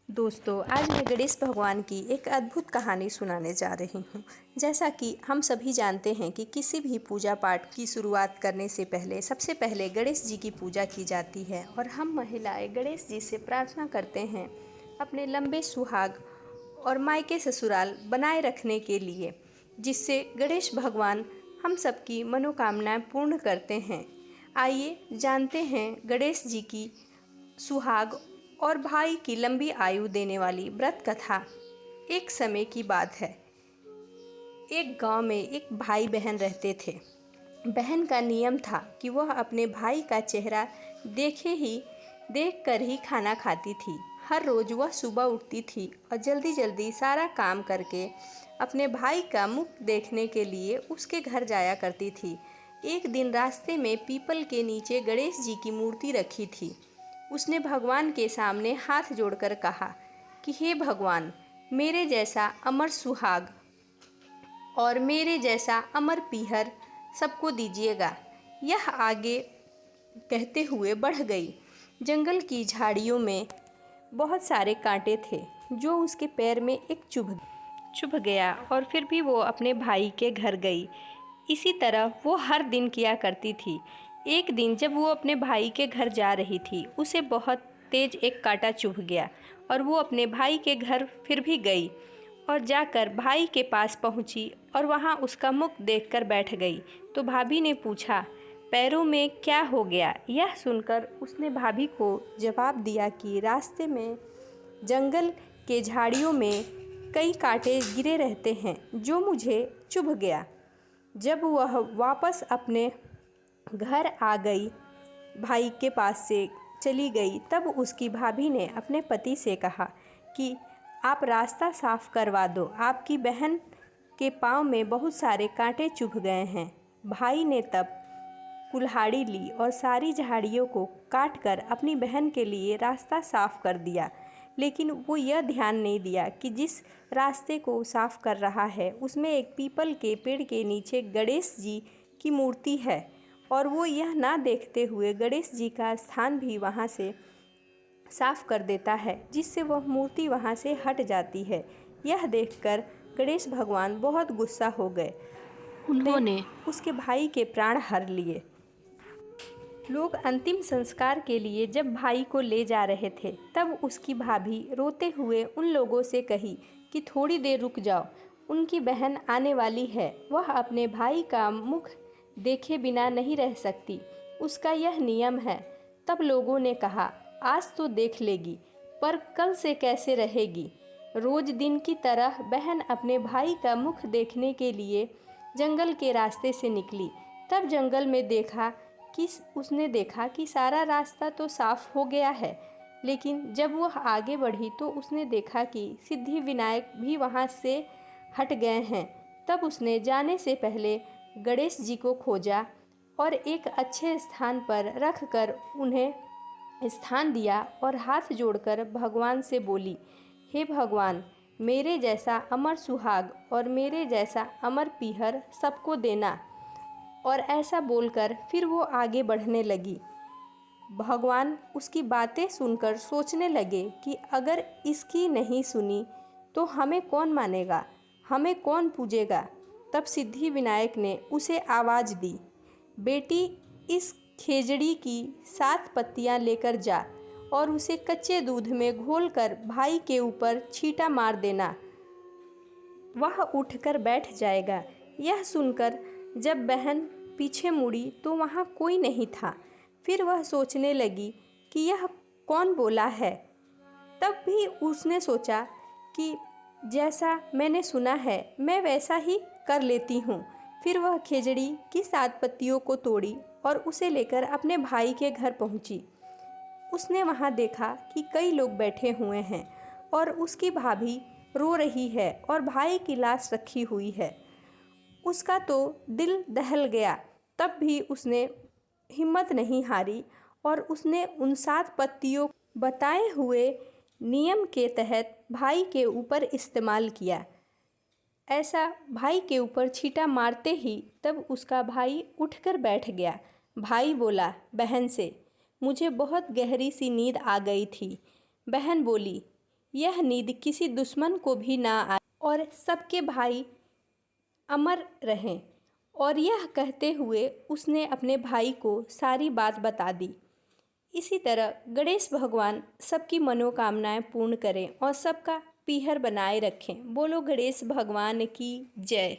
दोस्तों, आज मैं गणेश भगवान की एक अद्भुत कहानी सुनाने जा रही हूँ। जैसा कि हम सभी जानते हैं कि किसी भी पूजा पाठ की शुरुआत करने से पहले सबसे पहले गणेश जी की पूजा की जाती है और हम महिलाएं गणेश जी से प्रार्थना करते हैं अपने लंबे सुहाग और मायके ससुराल बनाए रखने के लिए, जिससे गणेश भगवान हम सबकी मनोकामनाएं पूर्ण करते हैं। आइए जानते हैं गणेश जी की सुहाग और भाई की लंबी आयु देने वाली व्रत कथा। एक समय की बात है। एक गांव में एक भाई बहन रहते थे। बहन का नियम था कि वह अपने भाई का चेहरा देखकर ही खाना खाती थी। हर रोज वह सुबह उठती थी और जल्दी जल्दी सारा काम करके अपने भाई का मुख देखने के लिए उसके घर जाया करती थी। एक दिन रास्ते में पीपल के नीचे गणेश जी की मूर्ति रखी थी। उसने भगवान के सामने हाथ जोड़कर कहा कि हे भगवान, मेरे जैसा अमर सुहाग और मेरे जैसा अमर पीहर सबको दीजिएगा। यह आगे कहते हुए बढ़ गई। जंगल की झाड़ियों में बहुत सारे कांटे थे जो उसके पैर में एक चुभ गया और फिर भी वो अपने भाई के घर गई। इसी तरह वो हर दिन किया करती थी। एक दिन जब वो अपने भाई के घर जा रही थी, उसे बहुत तेज एक कांटा चुभ गया और वो अपने भाई के घर फिर भी गई और जाकर भाई के पास पहुंची और वहां उसका मुख देखकर बैठ गई। तो भाभी ने पूछा, पैरों में क्या हो गया? यह सुनकर उसने भाभी को जवाब दिया कि रास्ते में जंगल के झाड़ियों में कई कांटे गिरे रहते हैं जो मुझे चुभ गया। जब वह वापस अपने घर आ गई, भाई के पास से चली गई, तब उसकी भाभी ने अपने पति से कहा कि आप रास्ता साफ करवा दो, आपकी बहन के पाँव में बहुत सारे कांटे चुभ गए हैं। भाई ने तब कुल्हाड़ी ली और सारी झाड़ियों को काटकर अपनी बहन के लिए रास्ता साफ कर दिया। लेकिन वो यह ध्यान नहीं दिया कि जिस रास्ते को साफ कर रहा है उसमें एक पीपल के पेड़ के नीचे गणेश जी की मूर्ति है और वो यह ना देखते हुए गणेश जी का स्थान भी वहाँ से साफ कर देता है, जिससे वह मूर्ति वहाँ से हट जाती है। यह देखकर गणेश भगवान बहुत गुस्सा हो गए। उन्होंने उसके भाई के प्राण हर लिए। लोग अंतिम संस्कार के लिए जब भाई को ले जा रहे थे, तब उसकी भाभी रोते हुए उन लोगों से कही कि थोड़ी देर रुक जाओ, उनकी बहन आने वाली है। वह अपने भाई का मुख देखे बिना नहीं रह सकती, उसका यह नियम है। तब लोगों ने कहा, आज तो देख लेगी, पर कल से कैसे रहेगी? रोज दिन की तरह बहन अपने भाई का मुख देखने के लिए जंगल के रास्ते से निकली। तब जंगल में उसने देखा कि सारा रास्ता तो साफ हो गया है, लेकिन जब वह आगे बढ़ी तो उसने देखा कि सिद्धि विनायक भी वहाँ से हट गए हैं। तब उसने जाने से पहले गणेश जी को खोजा और एक अच्छे स्थान पर रखकर उन्हें स्थान दिया और हाथ जोड़कर भगवान से बोली, हे भगवान, मेरे जैसा अमर सुहाग और मेरे जैसा अमर पीहर सबको देना। और ऐसा बोलकर फिर वो आगे बढ़ने लगी। भगवान उसकी बातें सुनकर सोचने लगे कि अगर इसकी नहीं सुनी तो हमें कौन मानेगा, हमें कौन पूजेगा। तब सिद्धि विनायक ने उसे आवाज़ दी, बेटी, इस खेजड़ी की 7 पत्तियां लेकर जा और उसे कच्चे दूध में घोलकर भाई के ऊपर छींटा मार देना, वह उठकर बैठ जाएगा। यह सुनकर जब बहन पीछे मुड़ी तो वहाँ कोई नहीं था। फिर वह सोचने लगी कि यह कौन बोला है। तब भी उसने सोचा कि जैसा मैंने सुना है मैं वैसा ही कर लेती हूँ। फिर वह खेजड़ी की 7 पत्तियों को तोड़ी और उसे लेकर अपने भाई के घर पहुँची। उसने वहाँ देखा कि कई लोग बैठे हुए हैं और उसकी भाभी रो रही है और भाई की लाश रखी हुई है। उसका तो दिल दहल गया। तब भी उसने हिम्मत नहीं हारी और उसने उन 7 पत्तियों बताए हुए नियम के तहत भाई के ऊपर इस्तेमाल किया। ऐसा भाई के ऊपर छींटा मारते ही तब उसका भाई उठकर बैठ गया। भाई बोला बहन से, मुझे बहुत गहरी सी नींद आ गई थी। बहन बोली, यह नींद किसी दुश्मन को भी ना आए और सबके भाई अमर रहें। और यह कहते हुए उसने अपने भाई को सारी बात बता दी। इसी तरह गणेश भगवान सबकी मनोकामनाएं पूर्ण करें और सबका पीहर बनाए रखें। बोलो गणेश भगवान की जय।